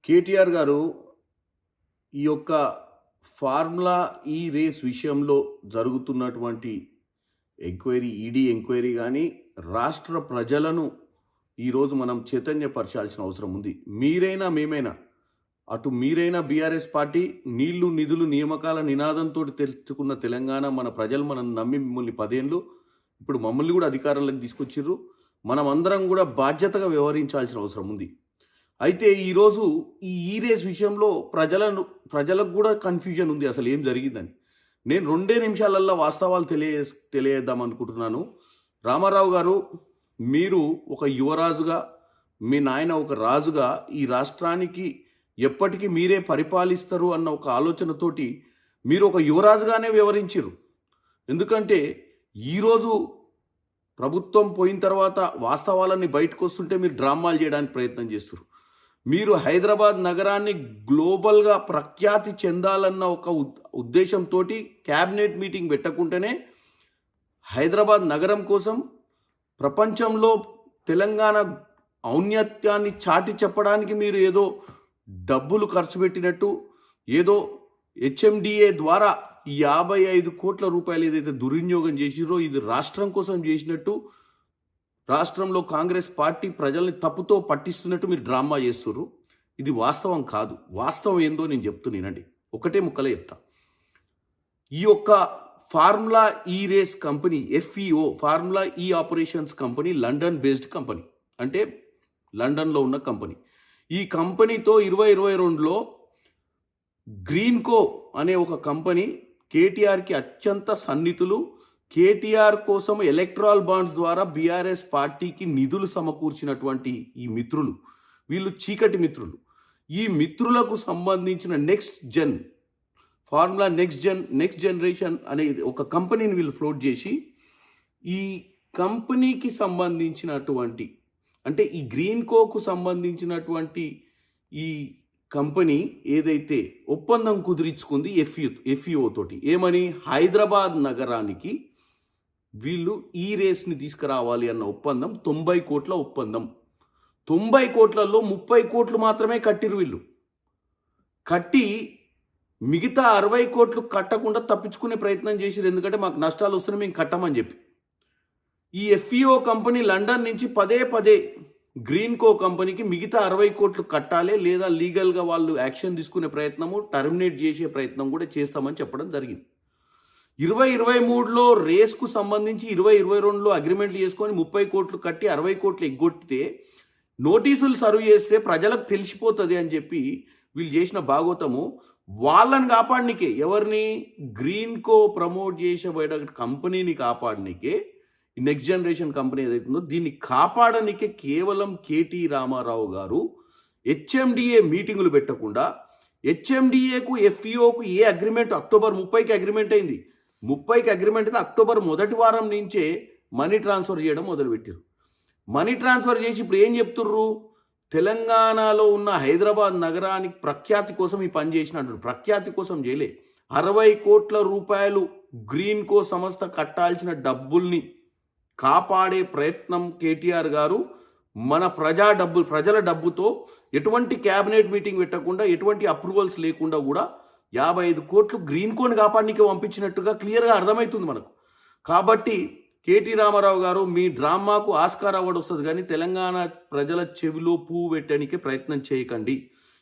కేటీఆర్ గారు ఈ యొక్క ఫార్ములా ఈ రేస్ విషయంలో జరుగుతున్నటువంటి ఈడీ ఎంక్వైరీ కానీ రాష్ట్ర ప్రజలను ఈరోజు మనం చైతన్యపరచాల్సిన అవసరం ఉంది. మీరైనా మేమైనా అటు మీరైనా బీఆర్ఎస్ పార్టీ నీళ్లు నిధులు నియామకాల నినాదంతో తెచ్చుకున్న తెలంగాణ మన ప్రజలు మనం నమ్మి మిమ్మల్ని 10 ఏళ్ళు ఇప్పుడు మమ్మల్ని కూడా అధికారంలోకి తీసుకొచ్చిర్రు. మనం అందరం కూడా బాధ్యతగా వ్యవహరించాల్సిన అవసరం ఉంది. అయితే ఈరోజు ఈ రేస్ విషయంలో ప్రజలకు కూడా కన్ఫ్యూజన్ ఉంది, అసలు ఏం జరిగిందని. నేను 2 నిమిషాలల్లో వాస్తవాలు తెలియజేద్దాం అనుకుంటున్నాను. రామారావు గారు, మీరు ఒక యువరాజుగా, మీ నాయన ఒక రాజుగా ఈ రాష్ట్రానికి ఎప్పటికీ మీరే పరిపాలిస్తారు అన్న ఒక ఆలోచనతోటి మీరు ఒక యువరాజుగానే వ్యవహరించారు. ఎందుకంటే ఈరోజు ప్రభుత్వం పోయిన తర్వాత వాస్తవాలన్నీ బయటకు వస్తుంటే మీరు డ్రామాలు చేయడానికి ప్రయత్నం చేస్తారు. మీరు హైదరాబాద్ నగరాన్ని గ్లోబల్గా ప్రఖ్యాతి చెందాలన్న ఒక ఉద్దేశంతో క్యాబినెట్ మీటింగ్ పెట్టకుంటేనే హైదరాబాద్ నగరం కోసం ప్రపంచంలో తెలంగాణ ఔన్నత్యాన్ని చాటి చెప్పడానికి మీరు ఏదో డబ్బులు ఖర్చు పెట్టినట్టు, ఏదో హెచ్ఎండిఏ ద్వారా 55 కోట్ల రూపాయలు ఏదైతే దుర్వినియోగం చేసిరో ఇది రాష్ట్రం కోసం చేసినట్టు, రాష్ట్రంలో కాంగ్రెస్ పార్టీ ప్రజల్ని తప్పుతో పట్టిస్తున్నట్టు మీరు డ్రామా చేస్తున్నారు. ఇది వాస్తవం కాదు. వాస్తవం ఏందో నేను చెప్తున్నానండి, ఒకటే ముక్కలే చెప్తా. ఈ యొక్క ఫార్ములా ఈ రేస్ కంపెనీ ఎఫ్ఈఓ, ఫార్ములా ఈ operations company London based company, అంటే లండన్లో ఉన్న కంపెనీ. ఈ కంపెనీతో 2022లో గ్రీన్కో అనే ఒక కంపెనీ కేటీఆర్కి అత్యంత సన్నిహితులు. కేటీఆర్ కోసం ఎలక్ట్రాల్ బాండ్స్ ద్వారా బీఆర్ఎస్ పార్టీకి నిధులు సమకూర్చినటువంటి ఈ మిత్రులు, వీళ్ళు చీకటి మిత్రులు. ఈ మిత్రులకు సంబంధించిన ఫార్ములా నెక్స్ట్ జనరేషన్ అనే ఒక కంపెనీని వీళ్ళు ఫ్లోట్ చేసి, ఈ కంపెనీకి సంబంధించినటువంటి, అంటే ఈ గ్రీన్కోకు సంబంధించినటువంటి ఈ కంపెనీ ఏదైతే ఒప్పందం కుదిరించుకుంది ఎఫ్ఈఓ తోటి, ఏమని, హైదరాబాద్ నగరానికి వీళ్ళు ఈ రేస్ని తీసుకురావాలి అన్న ఒప్పందం 90 కోట్ల ఒప్పందం. 90 కోట్లలో 30 కోట్లు మాత్రమే కట్టిరు వీళ్ళు. కట్టి మిగతా 60 కోట్లు కట్టకుండా తప్పించుకునే ప్రయత్నం చేసిరు. ఎందుకంటే మాకు నష్టాలు వస్తున్నాయి, మేము కట్టమని చెప్పి. ఈ ఎఫ్ఈఓ కంపెనీ లండన్ నుంచి పదే గ్రీన్కో కంపెనీకి మిగతా 60 కోట్లు కట్టాలి, లేదా లీగల్గా వాళ్ళు యాక్షన్ తీసుకునే ప్రయత్నము, టర్మినేట్ చేసే ప్రయత్నం కూడా చేస్తామని చెప్పడం జరిగింది. 2023లో రేస్కు సంబంధించి 2022లో అగ్రిమెంట్లు చేసుకొని 30 కోట్లు కట్టి 60 కోట్లు ఎగ్గొట్టితే నోటీసులు సర్వ్ చేస్తే ప్రజలకు తెలిసిపోతుంది అని చెప్పి వీళ్ళు చేసిన భాగోతము. వాళ్ళని కాపాడనికే, ఎవరిని, గ్రీన్కో ప్రమోట్ చేసేబోయే కంపెనీని కాపాడనికే, నెక్స్ట్ జనరేషన్ కంపెనీ ఏదైతుందో దీన్ని కాపాడనికే కేవలం కేటీ రామారావు గారు హెచ్ఎండిఏ మీటింగులు పెట్టకుండా, హెచ్ఎండిఏకు ఎఫ్ఈఓకు ఏ అగ్రిమెంట్ అక్టోబర్ 30కి అగ్రిమెంట్ అయింది. 30కి అగ్రిమెంట్ అయితే అక్టోబర్ మొదటి వారం నుంచే మనీ ట్రాన్స్ఫర్ చేయడం మొదలుపెట్టారు. మనీ ట్రాన్స్ఫర్ చేసి ఇప్పుడు ఏం చెప్తుర్రు, తెలంగాణలో ఉన్న హైదరాబాద్ నగరానికి ప్రఖ్యాతి కోసం ఈ పని చేసినట్టు. ప్రఖ్యాతి కోసం చేయలే. 60 కోట్ల రూపాయలు గ్రీన్కో సంస్థ కట్టాల్సిన డబ్బుల్ని కాపాడే ప్రయత్నం కేటీఆర్ గారు మన ప్రజల డబ్బుతో ఎటువంటి క్యాబినెట్ మీటింగ్ పెట్టకుండా, ఎటువంటి అప్రూవల్స్ లేకుండా కూడా 55 కోట్లు గ్రీన్కోని కాపాడనికే పంపించినట్టుగా క్లియర్గా అర్థమవుతుంది మనకు. కాబట్టి కేటీ రామారావు గారు, మీ డ్రామాకు ఆస్కార్ అవార్డు వస్తుంది, కానీ తెలంగాణ ప్రజల చెవిలో పువ్వు పెట్టడానికే ప్రయత్నం చేయకండి.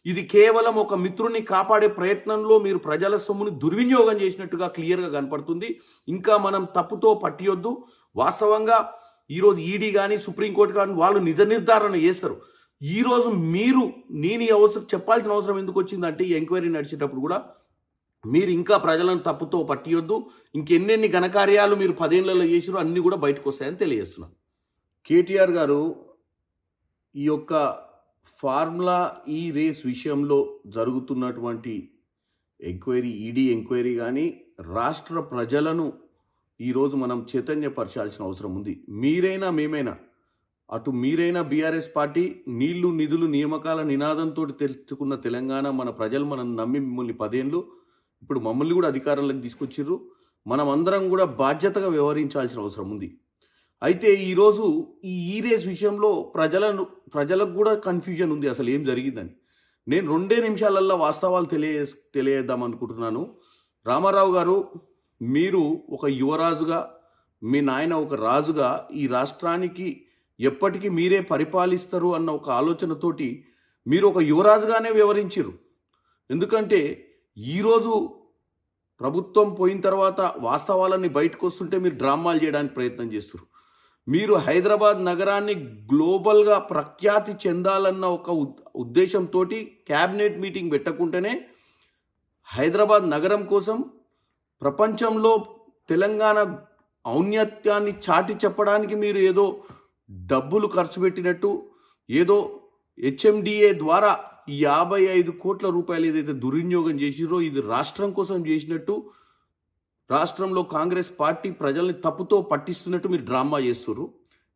ఇది కేవలం ఒక మిత్రుని కాపాడే ప్రయత్నంలో మీరు ప్రజల సొమ్ముని దుర్వినియోగం చేసినట్టుగా క్లియర్గా కనపడుతుంది. ఇంకా మనం తప్పుతో పట్టియొద్దు. వాస్తవంగా ఈరోజు ఈడీ కానీ సుప్రీంకోర్టు కానీ వాళ్ళు నిజ నిర్ధారణ చేస్తారు. ఈరోజు నేను చెప్పాల్సిన అవసరం ఎందుకు వచ్చిందంటే, ఈ ఎంక్వైరీ నడిచేటప్పుడు కూడా మీరు ఇంకా ప్రజలను తప్పుతో పట్టియొద్దు. ఇంకెన్నెన్ని ఘనకార్యాలు మీరు 10 ఏళ్లలో చేసిరో అన్నీ కూడా బయటకు వస్తాయని తెలియజేస్తున్నాను. కేటీఆర్ గారు ఈ యొక్క ఫార్ములా ఈ రేస్ విషయంలో జరుగుతున్నటువంటి ఈడీ ఎంక్వైరీ కానీ రాష్ట్ర ప్రజలను ఈరోజు మనం చైతన్యపరచాల్సిన అవసరం ఉంది. మీరైనా మేమైనా అటు మీరైనా బీఆర్ఎస్ పార్టీ నీళ్లు నిధులు నియామకాల నినాదంతో తెచ్చుకున్న తెలంగాణ మన ప్రజలు మనం నమ్మి మిమ్మల్ని 10 ఏళ్ళు ఇప్పుడు మమ్మల్ని కూడా అధికారంలోకి తీసుకొచ్చిర్రు. మనం అందరం కూడా బాధ్యతగా వ్యవహరించాల్సిన అవసరం ఉంది. అయితే ఈరోజు ఈ రేస్ విషయంలో ప్రజలకు కూడా కన్ఫ్యూజన్ ఉంది, అసలు ఏం జరిగిందని. నేను 2 నిమిషాలల్లో వాస్తవాలు తెలియజేద్దాం అనుకుంటున్నాను. రామారావు గారు, మీరు ఒక యువరాజుగా, మీ నాయన ఒక రాజుగా ఈ రాష్ట్రానికి ఎప్పటికీ మీరే పరిపాలిస్తారు అన్న ఒక ఆలోచనతోటి మీరు ఒక యువరాజుగానే వ్యవహరించిర్రు. ఎందుకంటే ఈరోజు ప్రభుత్వం పోయిన తర్వాత వాస్తవాలన్నీ బయటకు వస్తుంటే మీరు డ్రామాలు చేయడానికి ప్రయత్నం చేస్తున్నారు. మీరు హైదరాబాద్ నగరాన్ని గ్లోబల్గా ప్రఖ్యాతి చెందాలన్న ఒక ఉద్దేశంతో క్యాబినెట్ మీటింగ్ పెట్టకుంటేనే హైదరాబాద్ నగరం కోసం ప్రపంచంలో తెలంగాణ ఔన్నత్యాన్ని చాటి చెప్పడానికి మీరు ఏదో డబ్బులు ఖర్చు పెట్టినట్టు, ఏదో హెచ్ఎండిఏ ద్వారా 55 కోట్ల రూపాయలు ఏదైతే దుర్వినియోగం చేసిరో ఇది రాష్ట్రం కోసం చేసినట్టు, రాష్ట్రంలో కాంగ్రెస్ పార్టీ ప్రజల్ని తప్పుతో పట్టిస్తున్నట్టు మీరు డ్రామా చేస్తున్నారు.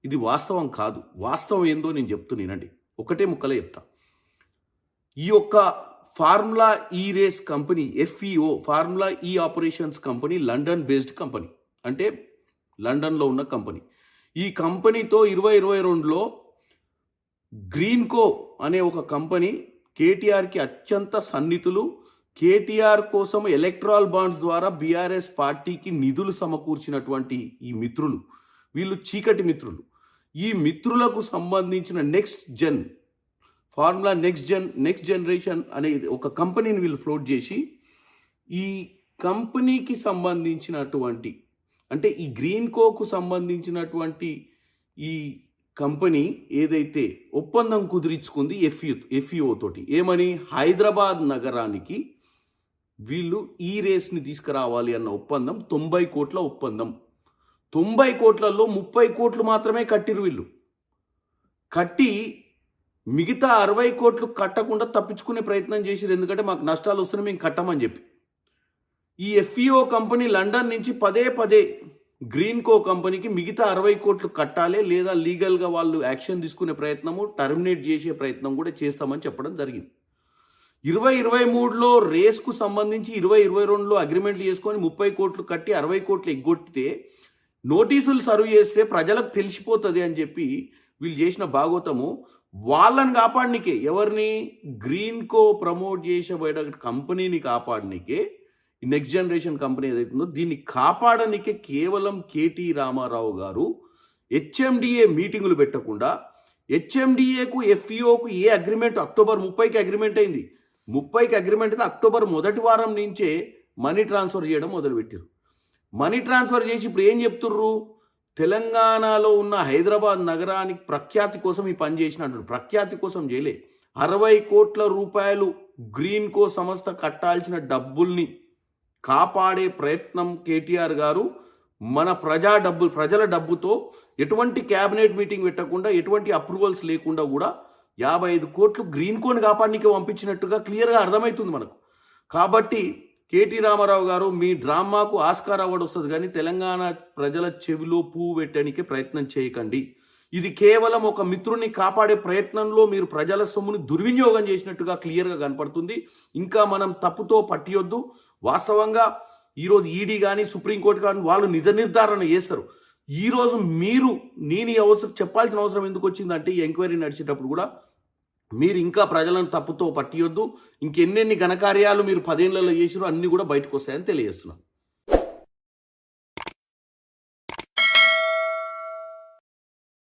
ఇది వాస్తవం కాదు. వాస్తవం ఏందో నేను చెప్తున్నానండి. ఒకటే ముక్కలే చెప్తా. ఈ యొక్క ఫార్ములా ఈ రేస్ కంపెనీ FEO, ఫార్ములా ఈ operations company London based company, అంటే లండన్లో ఉన్న కంపెనీ. ఈ కంపెనీతో 2022లో గ్రీన్కో అనే ఒక కంపెనీ కేటీఆర్కి అత్యంత సన్నిహితులు, కేటీఆర్ కోసం ఎలక్ట్రాల్ బాండ్స్ ద్వారా బీఆర్ఎస్ పార్టీకి నిధులు సమకూర్చినటువంటి ఈ మిత్రులు, వీళ్ళు చీకటి మిత్రులు. ఈ మిత్రులకు సంబంధించిన ఫార్ములా నెక్స్ట్ జనరేషన్ అనే ఒక కంపెనీని వీళ్ళు ఫ్లోట్ చేసి, ఈ కంపెనీకి సంబంధించినటువంటి, అంటే ఈ గ్రీన్కోకు సంబంధించినటువంటి ఈ కంపెనీ ఏదైతే ఒప్పందం కుదిరించుకుంది FEO తోటి, ఏమని, హైదరాబాద్ నగరానికి వీళ్ళు ఈ రేస్ని తీసుకురావాలి అన్న ఒప్పందం 90 కోట్ల ఒప్పందం. 90 కోట్లలో 30 కోట్లు మాత్రమే కట్టిరు వీళ్ళు. కట్టి మిగతా 60 కోట్లు కట్టకుండా తప్పించుకునే ప్రయత్నం చేసిరు. ఎందుకంటే మాకు నష్టాలు వస్తున్నాయి, మేము కట్టమని చెప్పి. ఈ FEO కంపెనీ లండన్ నుంచి పదే గ్రీన్కో కంపెనీకి మిగతా 60 కోట్లు కట్టాలి, లేదా లీగల్గా వాళ్ళు యాక్షన్ తీసుకునే ప్రయత్నము, టర్మినేట్ చేసే ప్రయత్నం కూడా చేస్తామని చెప్పడం జరిగింది. 2023లో రేస్కు సంబంధించి 2022లో అగ్రిమెంట్లు చేసుకొని 30 కోట్లు కట్టి 60 కోట్లు ఎగ్గొట్టితే నోటీసులు సర్వ్ చేస్తే ప్రజలకు తెలిసిపోతుంది అని చెప్పి వీళ్ళు చేసిన భాగోతము. వాళ్ళని కాపాడనికే, ఎవరిని, గ్రీన్కో ప్రమోట్ చేసే కంపెనీని కాపాడనికే, నెక్స్ట్ జనరేషన్ కంపెనీ ఏదైతుందో దీన్ని కాపాడనికే కేవలం KT రామారావు గారు HMDA మీటింగులు పెట్టకుండా, HMDAకు FEOకు ఏ అగ్రిమెంట్, అక్టోబర్ 30కి అగ్రిమెంట్ అయింది. 30కి అగ్రిమెంట్ అయితే అక్టోబర్ మొదటి వారం నుంచే మనీ ట్రాన్స్ఫర్ చేయడం మొదలుపెట్టారు. మనీ ట్రాన్స్ఫర్ చేసి ఇప్పుడు ఏం చెప్తుర్రు, తెలంగాణలో ఉన్న హైదరాబాద్ నగరానికి ప్రఖ్యాతి కోసం ఈ పని చేసినట్టు. ప్రఖ్యాతి కోసం చేయలే. 60 కోట్ల రూపాయలు గ్రీన్కో సంస్థ కట్టాల్సిన డబ్బుల్ని కాపాడే ప్రయత్నం కేటీఆర్ గారు మన ప్రజల డబ్బుతో ఎటువంటి క్యాబినెట్ మీటింగ్ పెట్టకుండా, ఎటువంటి అప్రూవల్స్ లేకుండా కూడా 55 కోట్లు గ్రీన్కోని కాపాడనీకి పంపించినట్టుగా క్లియర్గా అర్థమవుతుంది మనకు. కాబట్టి KT రామారావు గారు, మీ డ్రామాకు ఆస్కార్ అవార్డు వస్తుంది, కానీ తెలంగాణ ప్రజల చెవిలో పువ్వు పెట్టడానికి ప్రయత్నం చేయకండి. ఇది కేవలం ఒక మిత్రుని కాపాడే ప్రయత్నంలో మీరు ప్రజల సొమ్ముని దుర్వినియోగం చేసినట్టుగా క్లియర్గా కనపడుతుంది. ఇంకా మనం తప్పుతో పట్టియొద్దు. వాస్తవంగా ఈరోజు ఈడీ కానీ సుప్రీంకోర్టు కానీ వాళ్ళు నిజ నిర్ధారణ చేస్తారు. ఈరోజు నేను చెప్పాల్సిన అవసరం ఎందుకు వచ్చిందంటే, ఈ ఎంక్వైరీ నడిచేటప్పుడు కూడా మీరు ఇంకా ప్రజలను తప్పుతో పట్టియొద్దు. ఇంకెన్నెన్ని ఘనకార్యాలు మీరు 10 ఏళ్లలో చేసిరో అన్నీ కూడా బయటకు వస్తాయని తెలియజేస్తున్నాను.